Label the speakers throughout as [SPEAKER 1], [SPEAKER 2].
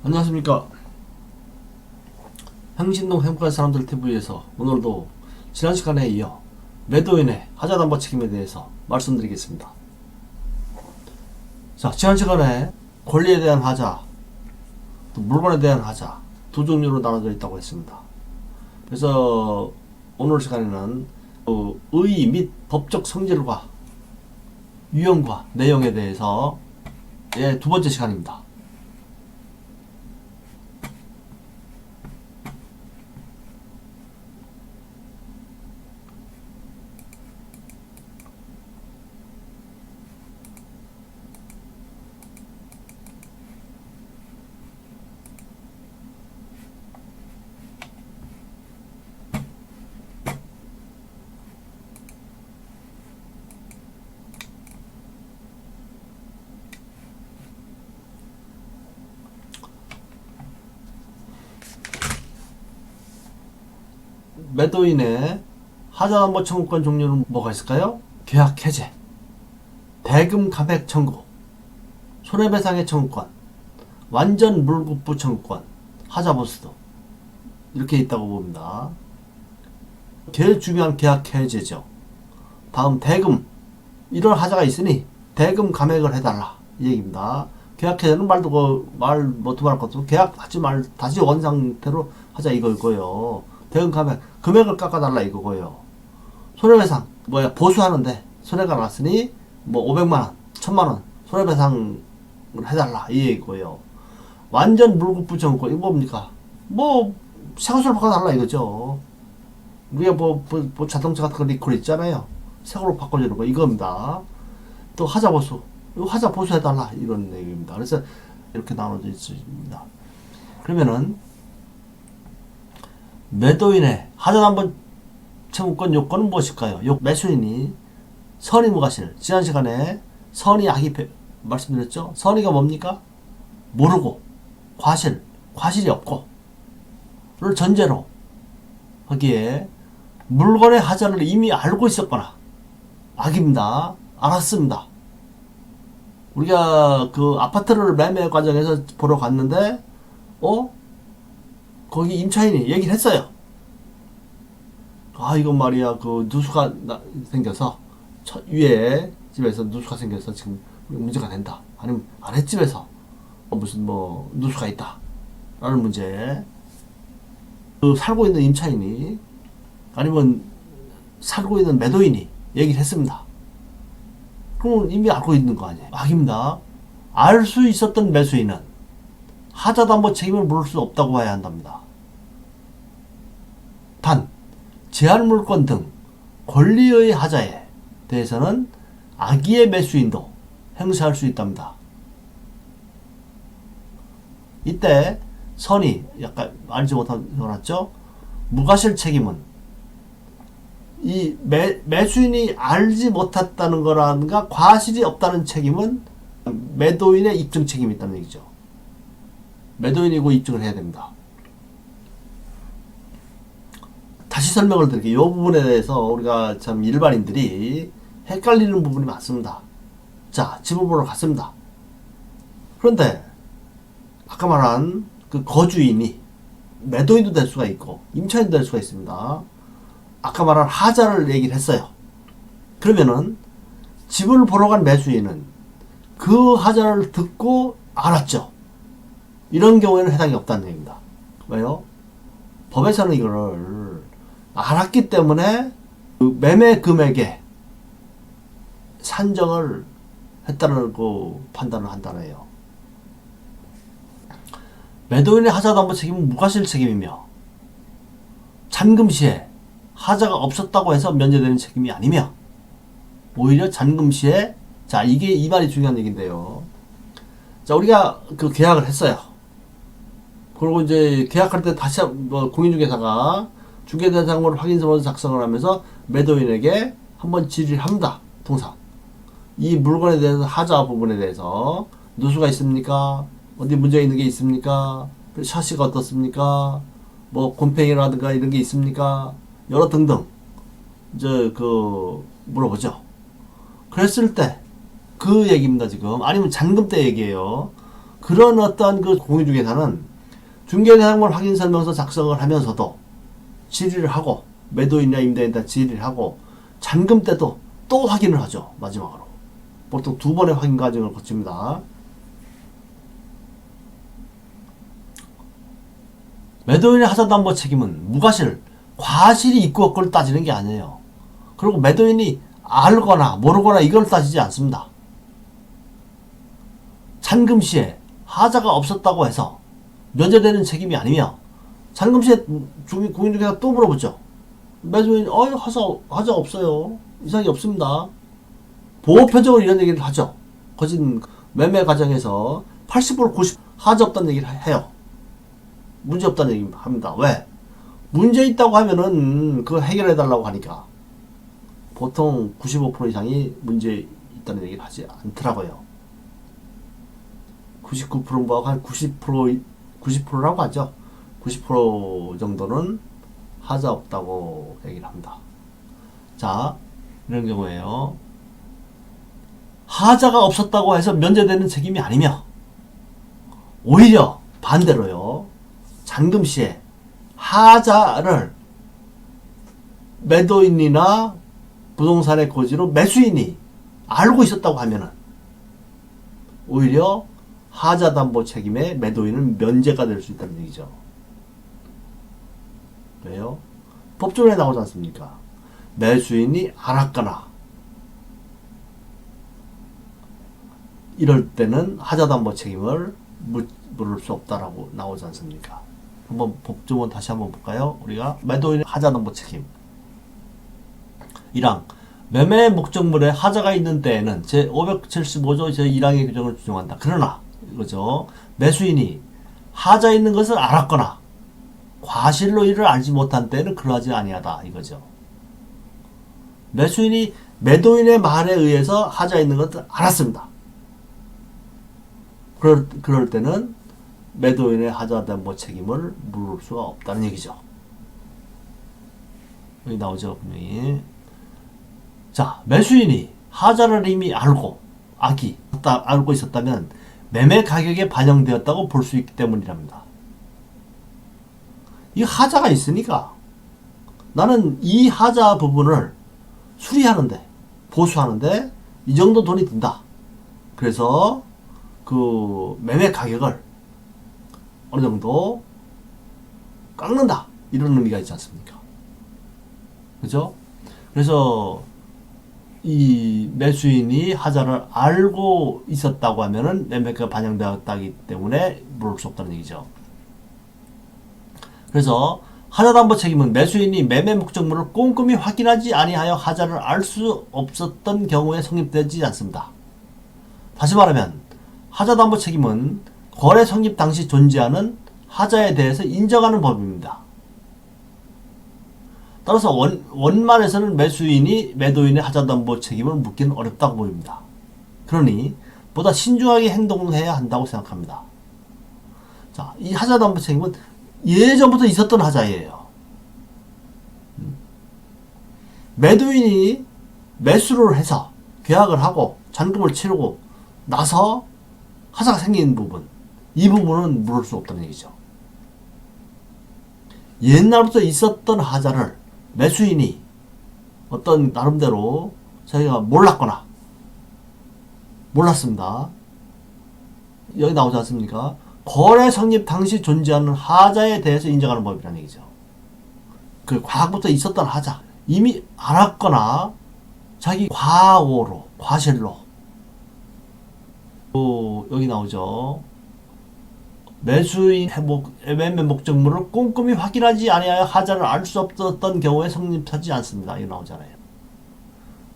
[SPEAKER 1] 안녕하십니까. 향신동 행복한 사람들 TV에서 오늘도 지난 시간에 이어 매도인의 하자담보 책임에 대해서 말씀드리겠습니다. 자, 지난 시간에 권리에 대한 하자, 또 물건에 대한 하자 두 종류로 나눠져 있다고 했습니다. 그래서 오늘 시간에는 의의 및 법적 성질과 유형과 내용에 대해서 두 번째 시간입니다. 매도인의 하자담보 청구권 종류는 뭐가 있을까요? 계약 해제, 대금 감액 청구, 손해배상의 청구권, 완전 물급부 청구권, 하자 보수도 이렇게 있다고 봅니다. 제일 중요한 계약 해제죠. 다음 대금, 이런 하자가 있으니 대금 감액을 해달라 이 얘기입니다. 계약 해제는 뭐 두말할 것도 없고 계약하지 말 다시 원 상태로 하자 이거고요. 대금 감액, 금액을 깎아달라 이거고요. 손해배상 보수하는데 손해가 났으니 뭐 500만원 1000만원 손해배상을 해달라 이 얘기고요. 완전 물급부 청구권 이거 뭡니까? 새 것으로 바꿔달라 이거죠. 우리가 자동차 같은 거 리콜 있잖아요. 새 걸로 바꿔주는 거 이겁니다. 또 하자 보수, 이거 하자 보수해달라 이런 얘기입니다. 그래서 이렇게 나눠져 있습니다. 그러면은 매도인의 하자담보 청구권 요건은 무엇일까요? 매수인이 선의 무과실, 지난 시간에 선의 악의 말씀드렸죠. 선의가 뭡니까? 모르고 과실이 없고 를 전제로 거기에 물건의 하자를 이미 알고 있었거나 악입니다. 알았습니다. 우리가 그 아파트를 매매 과정에서 보러 갔는데 거기 임차인이 얘기를 했어요. 이건 말이야 그 누수가 생겨서 위에 집에서 누수가 생겨서 지금 문제가 된다. 아니면 아랫집에서 무슨 누수가 있다 라는 문제. 그 살고 있는 임차인이 아니면 살고 있는 매도인이 얘기를 했습니다. 그럼 이미 알고 있는 거 아니에요. 악입니다. 알 수 있었던 매수인은 하자담보 책임을 물을 수 없다고 봐야 한답니다. 단 제한물권 등 권리의 하자에 대해서는 악의의 매수인도 행사할 수 있답니다. 이때 선의 약간 알지 못한 거 같죠? 무과실 책임은 이 매수인이 알지 못했다는 거라든가 과실이 없다는 책임은 매도인의 입증 책임이 있다는 얘기죠. 매도인이고 입증을 해야 됩니다. 다시 설명을 드릴게요. 이 부분에 대해서 우리가 참 일반인들이 헷갈리는 부분이 많습니다. 자, 집을 보러 갔습니다. 그런데 아까 말한 그 거주인이 매도인도 될 수가 있고 임차인도 될 수가 있습니다. 아까 말한 하자를 얘기를 했어요. 그러면은 집을 보러 간 매수인은 그 하자를 듣고 알았죠. 이런 경우에는 해당이 없다는 얘기입니다. 왜요? 법에서는 이거를 알았기 때문에 그 매매 금액에 산정을 했다는 그 판단을 한다는 거예요. 매도인의 하자담보 책임은 무과실 책임이며 잔금 시에 하자가 없었다고 해서 면제되는 책임이 아니며 오히려 잔금 시에 이 말이 중요한 얘기인데요. 자, 우리가 그 계약을 했어요. 그리고 이제 계약할 때 다시 공인중개사가 중개대상으로 확인서를 작성을 하면서 매도인에게 한번 질의를 합니다. 통상 이 물건에 대해서 하자 부분에 대해서 누수가 있습니까? 어디 문제 있는 게 있습니까? 샤시가 어떻습니까? 곰팡이라든가 이런 게 있습니까? 여러 등등 물어보죠. 그랬을 때 그 얘기입니다. 지금 아니면 잔금 때 얘기예요. 그 그런 어떤 그 공인중개사는 중개대상물 확인 설명서 작성을 하면서도 질의를 하고 매도인이나 임대인한테 질의를 하고 잔금 때도 또 확인을 하죠. 마지막으로 보통 2번의 확인 과정을 거칩니다. 매도인의 하자담보 책임은 무과실, 과실이 있고 없고를 따지는 게 아니에요. 그리고 매도인이 알거나 모르거나 이걸 따지지 않습니다. 잔금 시에 하자가 없었다고 해서 면제되는 책임이 아니며, 잔금 시에 공인중개사가 또 물어보죠. 매도인이 하자 없어요. 이상이 없습니다. 보호표적으로 이런 얘기를 하죠. 거진 매매 과정에서 80% 90% 하자 없다는 얘기를 해요. 문제 없다는 얘기 합니다. 왜? 문제 있다고 하면은 그거 해결해 달라고 하니까. 보통 95% 이상이 문제 있다는 얘기를 하지 않더라고요. 99%뭐 한 90%라고 하죠. 90% 정도는 하자 없다고 얘기를 합니다. 자, 이런 경우에요. 하자가 없었다고 해서 면제되는 책임이 아니며, 오히려 반대로요. 잔금 시에 하자를 매도인이나 부동산의 고지로 매수인이 알고 있었다고 하면은 오히려 하자 담보 책임의 매도인은 면제가 될 수 있다는 얘기죠. 왜요? 법조문에 나오지 않습니까? 매수인이 알았거나 이럴 때는 하자 담보 책임을 물을 수 없다라고 나오지 않습니까? 한번 법조문 다시 한번 볼까요? 우리가 매도인의 하자 담보 책임 1항 매매 목적물에 하자가 있는 때에는 제575조 제1항의 규정을 준용한다. 그러나 이거죠. 매수인이 하자 있는 것을 알았거나 과실로 이를 알지 못한 때는 그러하지 아니하다. 이거죠. 매수인이 매도인의 말에 의해서 하자 있는 것을 알았습니다. 그럴 때는 매도인의 하자 담보 책임을 물을 수가 없다는 얘기죠. 여기 나오죠, 분명히. 자, 매수인이 하자를 이미 알고 있었다면 매매 가격에 반영되었다고 볼 수 있기 때문이랍니다. 이 하자가 있으니까 나는 이 하자 부분을 수리하는데, 보수하는데 이 정도 돈이 든다. 그래서 그 매매 가격을 어느 정도 깎는다. 이런 의미가 있지 않습니까? 그죠? 그래서 이 매수인이 하자를 알고 있었다고 하면은 매매가가 반영되었다기 때문에 물을 수 없다는 얘기죠. 그래서 하자담보 책임은 매수인이 매매 목적물을 꼼꼼히 확인하지 아니하여 하자를 알 수 없었던 경우에 성립되지 않습니다. 다시 말하면 하자담보 책임은 거래 성립 당시 존재하는 하자에 대해서 인정하는 법입니다. 따라서 원만에서는 매수인이 매도인의 하자담보 책임을 묻기는 어렵다고 보입니다. 그러니 보다 신중하게 행동해야 한다고 생각합니다. 자, 이 하자담보 책임은 예전부터 있었던 하자예요. 매도인이 매수를 해서 계약을 하고 잔금을 치르고 나서 하자가 생긴 부분, 이 부분은 물을 수 없다는 얘기죠. 옛날부터 있었던 하자를 매수인이 어떤 나름대로 자기가 몰랐습니다. 여기 나오지 않습니까? 거래 성립 당시 존재하는 하자에 대해서 인정하는 법이라는 얘기죠. 그 과거부터 있었던 하자, 이미 알았거나 자기 과오로, 과실로. 또 여기 나오죠. 매수인 매매 목적물을 꼼꼼히 확인하지 아니하여 하자를 알 수 없었던 경우에 성립하지 않습니다. 이거 나오잖아요.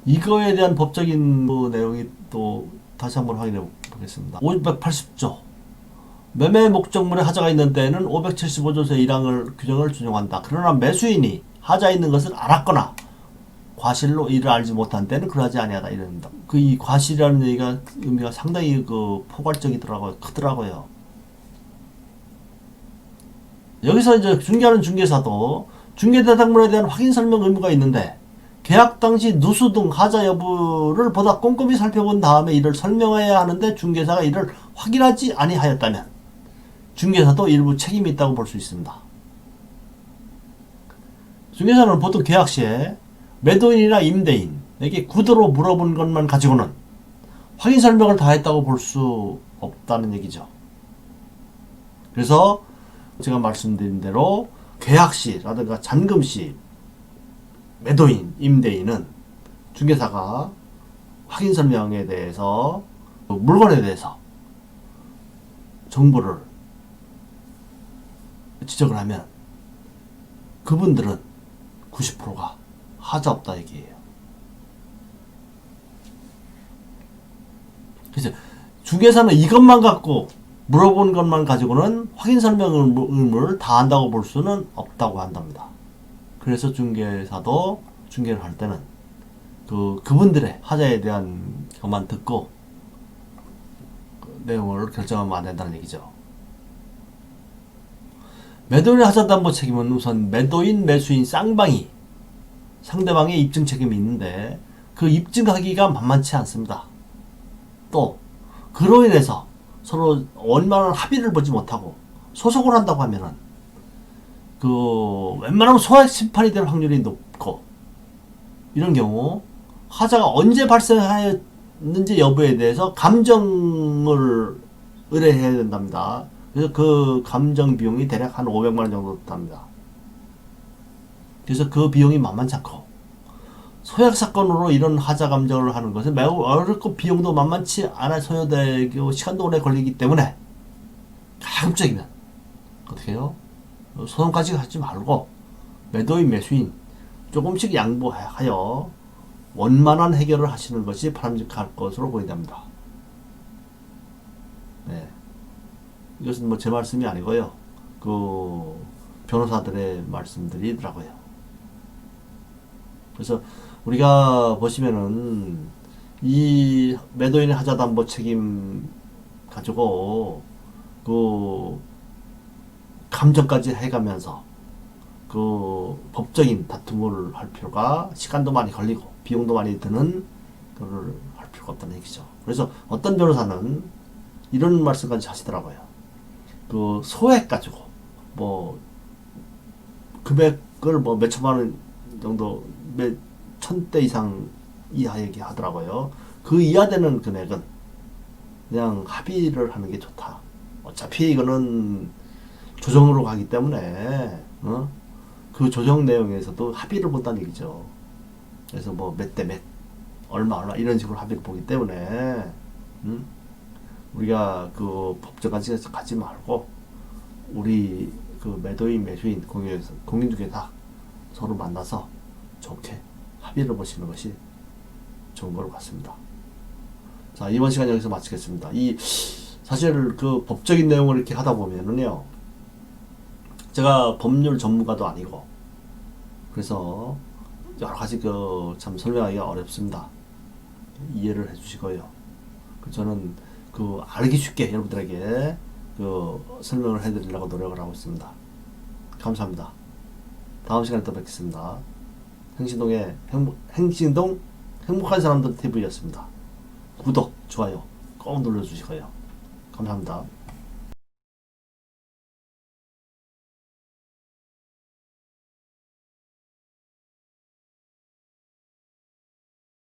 [SPEAKER 1] 이거에 대한 법적인 내용이 또 다시 한번 확인해 보겠습니다. 580조 매매 목적물에 하자가 있는 때에는 575조 제1항을 규정을 준용한다. 그러나 매수인이 하자 있는 것을 알았거나 과실로 이를 알지 못한 때는 그러하지 아니하다. 이런다. 그 이 과실이라는 얘기가 의미가 상당히 그 포괄적이더라고요. 크더라고요. 여기서 이제 중개하는 중개사도 중개 대상물에 대한 확인 설명 의무가 있는데 계약 당시 누수 등 하자 여부를 보다 꼼꼼히 살펴본 다음에 이를 설명해야 하는데 중개사가 이를 확인하지 아니하였다면 중개사도 일부 책임이 있다고 볼 수 있습니다. 중개사는 보통 계약 시에 매도인이나 임대인에게 구두로 물어본 것만 가지고는 확인 설명을 다 했다고 볼 수 없다는 얘기죠. 그래서 제가 말씀드린 대로 계약 시라든가 잔금 시 매도인, 임대인은 중개사가 확인 설명에 대해서 물건에 대해서 정보를 지적을 하면 그분들은 90%가 하자 없다 얘기예요. 그래서 중개사는 이것만 갖고 물어본 것만 가지고는 확인 설명 의무를 다 한다고 볼 수는 없다고 한답니다. 그래서 중개사도 중개를 할 때는 그분들의 하자에 대한 것만 듣고 내용을 결정하면 안 된다는 얘기죠. 매도인의 하자담보 책임은 우선 매도인, 매수인, 쌍방이 상대방의 입증 책임이 있는데 그 입증하기가 만만치 않습니다. 또 그로 인해서 서로 원만한 합의를 보지 못하고 소송을 한다고 하면은 웬만하면 소액 심판이 될 확률이 높고 이런 경우 하자가 언제 발생하였는지 여부에 대해서 감정을 의뢰해야 된답니다. 그래서 그 감정 비용이 대략 한 500만 원 정도 됩니다. 그래서 그 비용이 만만치 않고 소액 사건으로 이런 하자 감정을 하는 것은 매우 어렵고 비용도 만만치 않아 소요되고 시간도 오래 걸리기 때문에 가급적이면 어떻게 해요? 소송까지 하지 말고 매도인, 매수인 조금씩 양보하여 원만한 해결을 하시는 것이 바람직할 것으로 보인답니다. 네. 이것은 뭐 제 말씀이 아니고요. 변호사들의 말씀들이더라고요. 그래서 우리가 보시면은 이 매도인의 하자담보 책임 가지고 감정까지 해가면서 법적인 다툼을 할 필요가 시간도 많이 걸리고 비용도 많이 드는 그걸 할 필요가 없다는 얘기죠. 그래서 어떤 변호사는 이런 말씀까지 하시더라고요. 소액 가지고 금액을 몇 천만 원 정도 몇 천대 이상 이하 얘기하더라고요. 그 이하 되는 금액은 그냥 합의를 하는 게 좋다. 어차피 이거는 조정으로 가기 때문에 그 조정 내용에서도 합의를 본다는 얘기죠. 그래서 몇 대 몇 얼마 이런 식으로 합의를 보기 때문에 우리가 법정까지 가지 말고 우리 매도인, 매수인, 공인중개사 서로 만나서 좋게 합의를 보시는 것이 좋은 것 같습니다. 자, 이번 시간 여기서 마치겠습니다. 사실 법적인 내용을 이렇게 하다 보면은요, 제가 법률 전문가도 아니고 그래서 여러 가지 참 설명하기가 어렵습니다. 이해를 해주시고요. 저는 알기 쉽게 여러분들에게 설명을 해드리려고 노력을 하고 있습니다. 감사합니다. 다음 시간에 또 뵙겠습니다. 행신동 행복한 사람들 TV였습니다. 구독, 좋아요 꼭 눌러주시고요. 감사합니다.